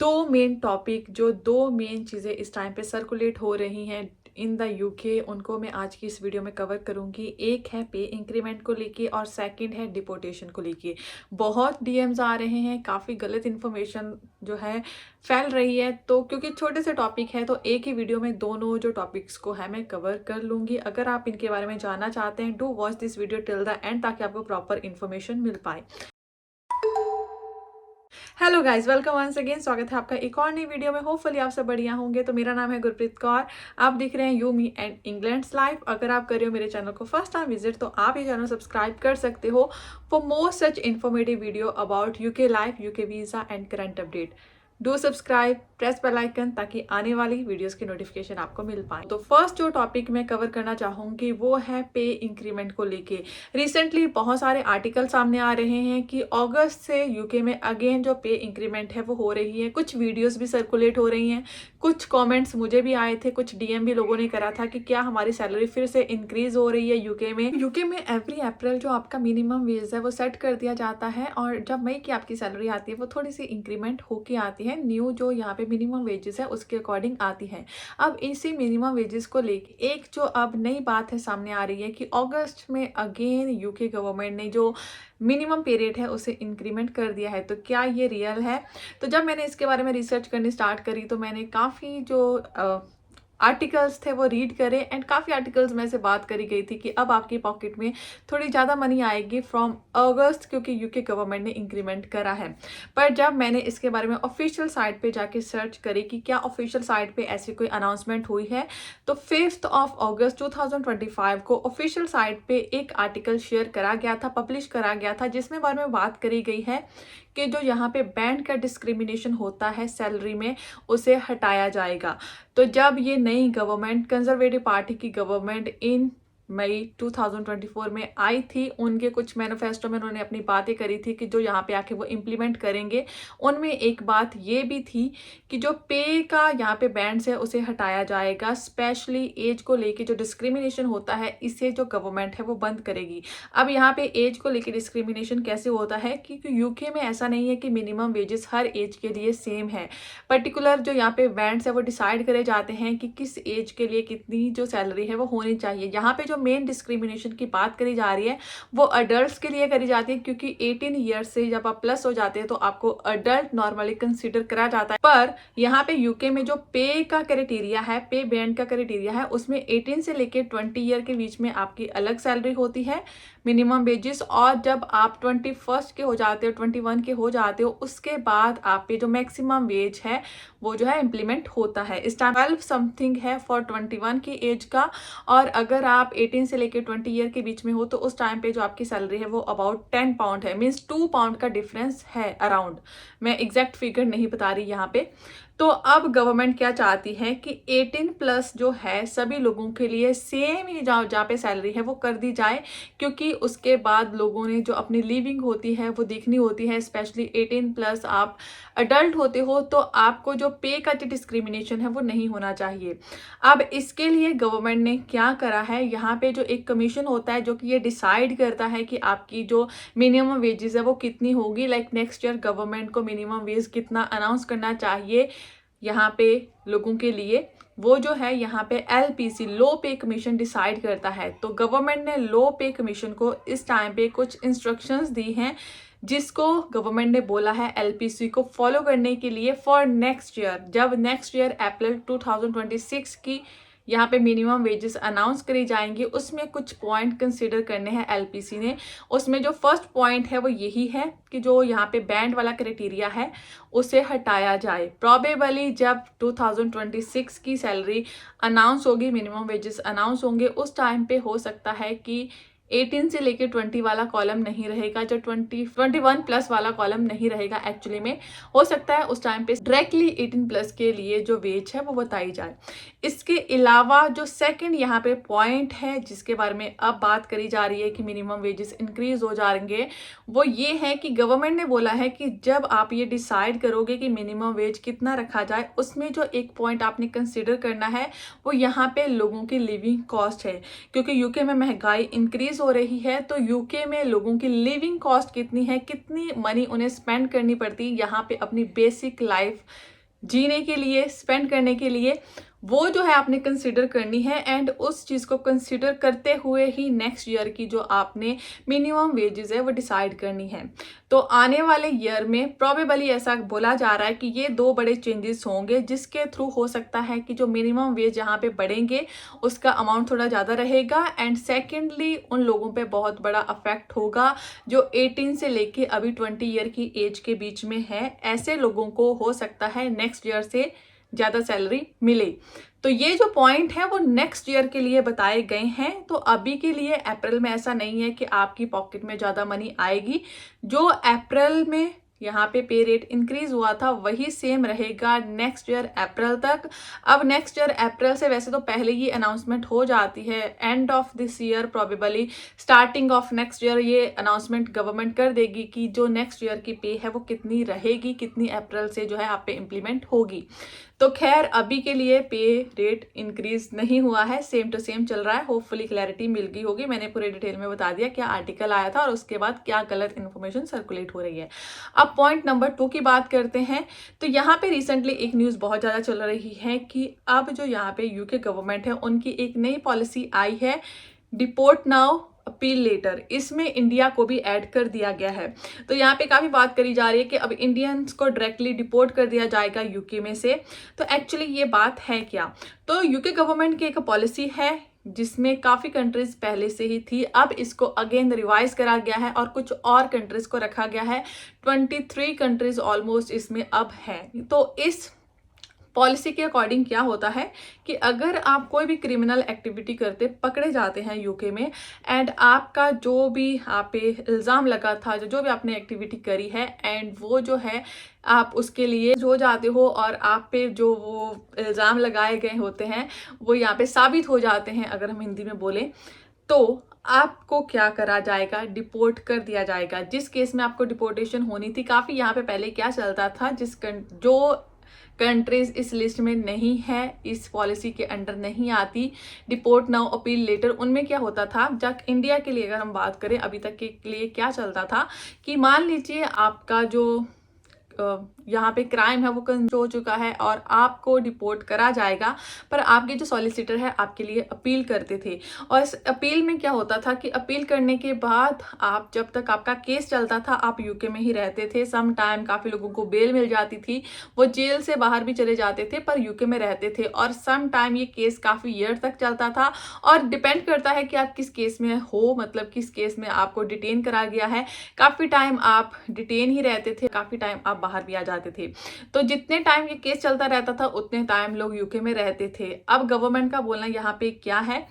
दो main topic, जो दो मेन चीज़ें इस टाइम पे सर्कुलेट हो रही हैं इन द यूके, उनको मैं आज की इस वीडियो में कवर करूंगी। एक है पे इंक्रीमेंट को लेके और सेकंड है डिपोटेशन को लेके। बहुत डीएम्स आ रहे हैं, काफ़ी गलत इन्फॉर्मेशन जो है फैल रही है, तो क्योंकि छोटे से टॉपिक है तो एक ही वीडियो में दोनों जो टॉपिक्स को है मैं कवर कर लूँगी। अगर आप इनके बारे में जानना चाहते हैं, do watch this video till the end, ताकि आपको प्रॉपर इन्फॉर्मेशन मिल पाए। Hello guys, welcome once again. स्वागत है आपका एक और नई वीडियो में। होपफुली आप सब बढ़िया होंगे। तो मेरा नाम है गुरप्रीत कौर, आप देख रहे हैं you me and England's life. अगर आप कर रहे हो मेरे चैनल को फर्स्ट टाइम विजिट, तो आप ये चैनल सब्सक्राइब कर सकते हो for more such informative video about UK life, UK visa and current update. Do subscribe, press bell icon, ताकि आने वाली वीडियोस की नोटिफिकेशन आपको मिल पाए। तो फर्स्ट जो टॉपिक मैं कवर करना चाहूँगी वो है पे इंक्रीमेंट को लेके। रिसेंटली बहुत सारे आर्टिकल सामने आ रहे हैं कि अगस्त से यूके में अगेन जो पे इंक्रीमेंट है वो हो रही है। कुछ वीडियोस भी सर्कुलेट हो रही हैं, कुछ कमेंट्स मुझे भी आए थे, कुछ डीएम भी लोगों ने करा था कि क्या हमारी सैलरी फिर से इंक्रीज हो रही है यूके में। यूके में एवरी अप्रैल जो आपका मिनिमम वेज है वो सेट कर दिया जाता है, और जब मई की आपकी सैलरी आती है वो थोड़ी सी इंक्रीमेंट होके आती है। न्यू जो यहाँ पे मिनिमम वेजेस है उसके अकॉर्डिंग आती है। अब इसी मिनिमम वेजेस को लेके एक जो अब नई बात है सामने आ रही है कि अगस्त में अगेन यूके गवर्नमेंट ने जो मिनिमम पे रेट है उसे इंक्रीमेंट कर दिया है। तो क्या ये रियल है? तो जब मैंने इसके बारे में रिसर्च करनी स्टार्ट करी तो मैंने काफ़ी जो आर्टिकल्स थे वो रीड करे, एंड काफ़ी आर्टिकल्स में से बात करी गई थी कि अब आपकी पॉकेट में थोड़ी ज़्यादा मनी आएगी फ्रॉम अगस्त, क्योंकि यूके गवर्नमेंट ने इंक्रीमेंट करा है। पर जब मैंने इसके बारे में ऑफिशियल साइट पे जाके सर्च करी कि क्या ऑफिशियल साइट पे ऐसी कोई अनाउंसमेंट हुई है, तो 5 अगस्त 2025 को ऑफिशियल साइट पे एक आर्टिकल शेयर करा गया था, पब्लिश करा गया था, जिसमें बारे में बात करी गई है कि जो यहाँ पे बैंड का डिस्क्रिमिनेशन होता है सैलरी में, उसे हटाया जाएगा। तो जब ये नई गवर्नमेंट, कंजर्वेटिव पार्टी की गवर्नमेंट इन मई 2024 में आई थी, उनके कुछ मैनिफेस्टो में उन्होंने अपनी बातें करी थी कि जो यहाँ पे आके वो इम्प्लीमेंट करेंगे। उनमें एक बात ये भी थी कि जो पे का यहाँ पे बैंड्स है उसे हटाया जाएगा, स्पेशली एज को लेके जो डिस्क्रिमिनेशन होता है इसे जो गवर्नमेंट है वो बंद करेगी। अब यहाँ पे एज को लेके डिस्क्रिमिनेशन कैसे होता है, क्योंकि यूके में ऐसा नहीं है कि मिनिमम वेजेस हर एज के लिए सेम है। पर्टिकुलर जो यहाँ पे बैंड्स है वो डिसाइड करे जाते हैं कि किस एज के लिए कितनी जो सैलरी है वो होनी चाहिए। यहाँ पे जो मेन डिस्क्रिमिनेशन की बात करी जा रही है वो अडल्ट्स के लिए करी जाती है, क्योंकि 18 ईयर्स से जब आप प्लस हो जाते हैं तो आपको अडल्ट नॉर्मली कंसीडर करा जाता है। पर यहाँ पे यूके में जो पे का क्राइटेरिया है, पे बैंड का क्राइटेरिया है, उसमें 18 से लेके 20 ईयर के बीच में आपकी अलग सैलरी होती है, मिनिमम वेजेस। और जब आप 21 के हो जाते हो, 21 के हो जाते हो, उसके बाद आप पे जो मैक्सिमम वेज है वो जो है इम्प्लीमेंट होता है। इस टाइम 12 समथिंग है फॉर 21 की एज का, और अगर आप 18 से लेकर 20 ईयर के बीच में हो तो उस टाइम पे जो आपकी सैलरी है वो अबाउट 10 पाउंड है, मीन्स 2 पाउंड का डिफरेंस है अराउंड। मैं एग्जैक्ट फिगर नहीं बता रही यहाँ पे। तो अब गवर्नमेंट क्या चाहती है कि 18 प्लस जो है सभी लोगों के लिए सेम ही जहाँ पे सैलरी है वो कर दी जाए, क्योंकि उसके बाद लोगों ने जो अपनी लिविंग होती है वो देखनी होती है। स्पेशली 18 प्लस आप अडल्ट होते हो तो आपको जो पे का जो डिस्क्रिमिनेशन है वो नहीं होना चाहिए। अब इसके लिए गवर्नमेंट ने क्या करा है, यहाँ पे जो एक कमीशन होता है जो कि ये डिसाइड करता है कि आपकी जो मिनिमम वेजेस है वो कितनी होगी। लाइक नेक्स्ट ईयर गवर्नमेंट को मिनिमम वेज कितना अनाउंस करना चाहिए यहाँ पे लोगों के लिए, वो जो है यहाँ पे LPC, लो पे कमीशन, डिसाइड करता है। तो गवर्नमेंट ने लो पे कमीशन को इस टाइम पे कुछ इंस्ट्रक्शंस दी हैं, जिसको गवर्नमेंट ने बोला है LPC को फॉलो करने के लिए फॉर नेक्स्ट ईयर। जब नेक्स्ट ईयर अप्रैल 2026 की यहाँ पे मिनिमम वेजेस अनाउंस करी जाएंगी, उसमें कुछ पॉइंट कंसिडर करने हैं LPC ने। उसमें जो फर्स्ट पॉइंट है वो यही है कि जो यहाँ पे बैंड वाला क्राइटेरिया है उसे हटाया जाए। प्रॉबेबली जब 2026 की सैलरी अनाउंस होगी, मिनिमम वेजेस अनाउंस होंगे, उस टाइम पे हो सकता है कि 18 से लेके 20 वाला कॉलम नहीं रहेगा, जो 21 प्लस वाला कॉलम नहीं रहेगा। एक्चुअली में हो सकता है उस टाइम पे डायरेक्टली 18 प्लस के लिए जो वेज है वो बताई जाए। इसके अलावा जो सेकंड यहाँ पे पॉइंट है जिसके बारे में अब बात करी जा रही है कि मिनिमम वेजेस इंक्रीज हो जाएंगे, वो ये है कि गवर्नमेंट ने बोला है कि जब आप ये डिसाइड करोगे कि मिनिमम वेज कितना रखा जाए, उसमें जो एक पॉइंट आपने कंसिडर करना है वो यहाँ पे लोगों की लिविंग कॉस्ट है, क्योंकि यूके में महंगाई इंक्रीज हो रही है तो यूके में लोगों की लिविंग कॉस्ट कितनी है, कितनी मनी उन्हें स्पेंड करनी पड़ती है यहाँ पे अपनी बेसिक लाइफ जीने के लिए, स्पेंड करने के लिए, वो जो है आपने कंसिडर करनी है। एंड उस चीज़ को कंसिडर करते हुए ही नेक्स्ट ईयर की जो आपने मिनिमम वेजेस है वो डिसाइड करनी है। तो आने वाले ईयर में प्रोबेबली ऐसा बोला जा रहा है कि ये 2 बड़े चेंजेस होंगे, जिसके थ्रू हो सकता है कि जो मिनिमम वेज यहाँ पे बढ़ेंगे उसका अमाउंट थोड़ा ज़्यादा रहेगा। एंड सेकेंडली उन लोगों पे बहुत बड़ा अफेक्ट होगा जो 18 से लेके अभी 20 ईयर की एज के बीच में है। ऐसे लोगों को हो सकता है नेक्स्ट ईयर से ज़्यादा सैलरी मिले। तो ये जो पॉइंट है वो नेक्स्ट ईयर के लिए बताए गए हैं। तो अभी के लिए अप्रैल में ऐसा नहीं है कि आपकी पॉकेट में ज़्यादा मनी आएगी। जो अप्रैल में यहाँ पे पे रेट इंक्रीज हुआ था वही सेम रहेगा नेक्स्ट ईयर अप्रैल तक। अब नेक्स्ट ईयर अप्रैल से वैसे तो पहले ही अनाउंसमेंट हो जाती है, end of this year probably starting of next year ये अनाउंसमेंट गवर्नमेंट कर देगी कि जो नेक्स्ट ईयर की पे है वो कितनी रहेगी, कितनी अप्रैल से जो है आप पे इम्प्लीमेंट होगी। तो खैर अभी के लिए पे रेट इंक्रीज नहीं हुआ है, सेम टू सेम चल रहा है। होपफुली क्लैरिटी मिल गई होगी, मैंने पूरे डिटेल में बता दिया क्या आर्टिकल आया था और उसके बाद क्या गलत इन्फॉर्मेशन सर्कुलेट हो रही है। अब पॉइंट नंबर 2 की बात करते हैं। तो यहाँ पे रिसेंटली एक न्यूज़ बहुत ज़्यादा चल रही है कि अब जो यहाँ पे यूके गवर्नमेंट है उनकी एक नई पॉलिसी आई है, डिपोर्ट नाउ अपील लेटर। इसमें इंडिया को भी ऐड कर दिया गया है। तो यहाँ पे काफ़ी बात करी जा रही है कि अब इंडियंस को डायरेक्टली डिपोर्ट कर दिया जाएगा यूके में से। तो एक्चुअली ये बात है क्या? तो यूके गवर्नमेंट की एक पॉलिसी है जिसमें काफ़ी कंट्रीज पहले से ही थी, अब इसको अगेन रिवाइज करा गया है और कुछ और कंट्रीज को रखा गया है। 23 कंट्रीज ऑलमोस्ट इसमें अब हैं। तो इस पॉलिसी के अकॉर्डिंग क्या होता है कि अगर आप कोई भी क्रिमिनल एक्टिविटी करते पकड़े जाते हैं यूके में, एंड आपका जो भी आप पे इल्ज़ाम लगा था, जो भी आपने एक्टिविटी करी है, एंड वो जो है आप उसके लिए हो जाते हो और आप पे जो वो इल्ज़ाम लगाए गए होते हैं वो यहाँ पे साबित हो जाते हैं, अगर हम हिंदी में बोलें तो आपको क्या करा जाएगा, डिपोर्ट कर दिया जाएगा। जिस केस में आपको डिपोर्टेशन होनी थी, काफ़ी यहाँ पे पहले क्या चलता था, जो कंट्रीज इस लिस्ट में नहीं है, इस पॉलिसी के अंडर नहीं आती, डिपोर्ट नाउ अपील लेटर, उनमें क्या होता था, जब इंडिया के लिए अगर हम बात करें अभी तक के लिए क्या चलता था कि मान लीजिए आपका जो यहाँ पे क्राइम है वो कंप्लीट हो चुका है और आपको डिपोर्ट करा जाएगा, पर आपके जो सॉलिसिटर है आपके लिए अपील करते थे। और इस अपील में क्या होता था कि अपील करने के बाद आप जब तक आपका केस चलता था आप यूके में ही रहते थे। सम टाइम काफ़ी लोगों को बेल मिल जाती थी, वो जेल से बाहर भी चले जाते थे पर यूके में रहते थे। और सम टाइम ये केस काफ़ी ईयर तक चलता था और डिपेंड करता है कि आप किस केस में हो, मतलब किस केस में आपको डिटेन करा गया है। काफ़ी टाइम आप डिटेन ही रहते थे, काफ़ी टाइम आप बाहर भी आ जाते थे। तो जितने टाइम ये केस चलता रहता था उतने टाइम लोग यूके में रहते थे। अब गवर्नमेंट का बोलना यहाँ पे क्या है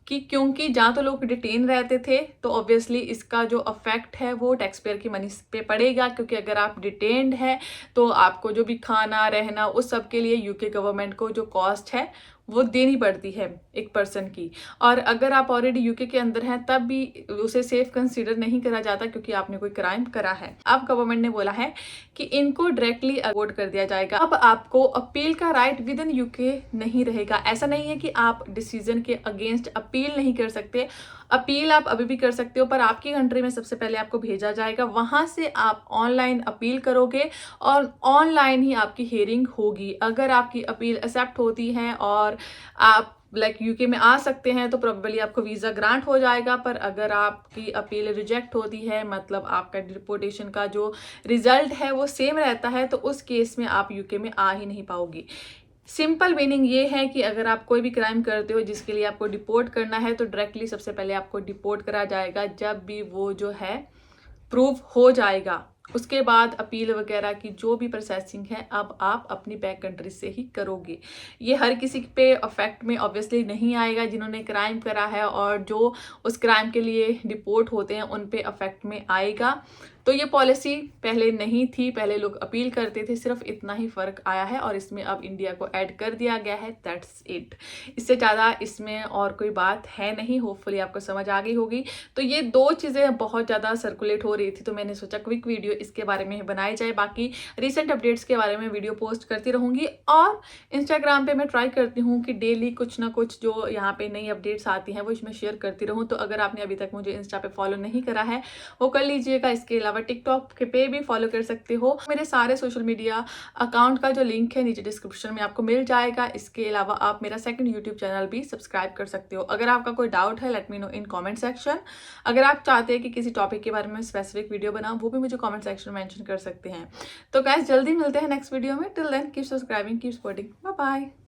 कि क्योंकि जहाँ तो लोग डिटेन रहते थे तो ऑब्वियसली इसका जो अफेक्ट है वो टैक्स पेयर की मनी पे पड़ेगा, क्योंकि अगर आप डिटेन्ड है तो आपको जो भी खाना रहना उस सब के लिए यूके गवर्नमेंट को जो कॉस्ट है वो देनी पड़ती है एक पर्सन की। और अगर आप ऑलरेडी यूके के अंदर हैं तब भी उसे सेफ कंसीडर नहीं करा जाता क्योंकि आपने कोई क्राइम करा है। अब गवर्नमेंट ने बोला है कि इनको डायरेक्टली अवॉर्ड कर दिया जाएगा। अब आपको अपील का राइट विद इन यूके नहीं रहेगा। ऐसा नहीं है कि आप डिसीजन के अगेंस्ट अपील नहीं कर सकते, अपील आप अभी भी कर सकते हो, पर आपकी कंट्री में सबसे पहले आपको भेजा जाएगा, वहां से आप ऑनलाइन अपील करोगे और ऑनलाइन ही आपकी हियरिंग होगी। अगर आपकी अपील एक्सेप्ट होती है और आप यूके में आ सकते हैं तो प्रोबेबली आपको वीज़ा ग्रांट हो जाएगा। पर अगर आपकी अपील रिजेक्ट होती है, मतलब आपका डिपोर्टेशन का जो रिजल्ट है वो सेम रहता है, तो उस केस में आप यूके में आ ही नहीं पाओगी। सिंपल मीनिंग ये है कि अगर आप कोई भी क्राइम करते हो जिसके लिए आपको डिपोर्ट करना है तो डायरेक्टली सबसे पहले आपको डिपोर्ट करा जाएगा जब भी वो जो है प्रूव हो जाएगा। उसके बाद अपील वगैरह की जो भी प्रोसेसिंग है अब आप अपनी बैक कंट्री से ही करोगे। ये हर किसी पे अफेक्ट में ऑब्वियसली नहीं आएगा जिन्होंने क्राइम करा है, और जो उस क्राइम के लिए डिपोर्ट होते हैं उन पे अफेक्ट में आएगा। तो ये पॉलिसी पहले नहीं थी, पहले लोग अपील करते थे, सिर्फ इतना ही फ़र्क आया है और इसमें अब इंडिया को ऐड कर दिया गया है, दैट्स इट। इससे ज़्यादा इसमें और कोई बात है नहीं, होपफुली आपको समझ आ गई होगी। तो ये 2 चीज़ें बहुत ज़्यादा सर्कुलेट हो रही थी, तो मैंने सोचा क्विक वीडियो इसके बारे में बनाई जाए। बाकी रिसेंट अपडेट्स के बारे में वीडियो पोस्ट करती रहूँगी और इंस्टाग्राम पे मैं ट्राई करती हूँ कि डेली कुछ ना कुछ जो यहाँ पे नई अपडेट्स आती हैं वो इसमें शेयर करती रहूँ। तो अगर आपने अभी तक मुझे इंस्टा पे फॉलो नहीं करा है वो कर लीजिएगा। इसके अलावा टिकटॉक के पे भी फॉलो कर सकते हो। मेरे सारे सोशल मीडिया अकाउंट का जो लिंक है नीचे डिस्क्रिप्शन में आपको मिल जाएगा। इसके अलावा आप मेरा सेकंड यूट्यूब चैनल भी सब्सक्राइब कर सकते हो। अगर आपका कोई डाउट है let me know in comment section. अगर आप चाहते हैं कि किसी टॉपिक के बारे में स्पेसिफिक वीडियो बनाऊं वो भी मुझे कमेंट सेक्शन में मेंशन कर सकते हैं। तो गाइस जल्दी मिलते हैं नेक्स्ट वीडियो में। Till then keep subscribing, keep supporting, bye bye.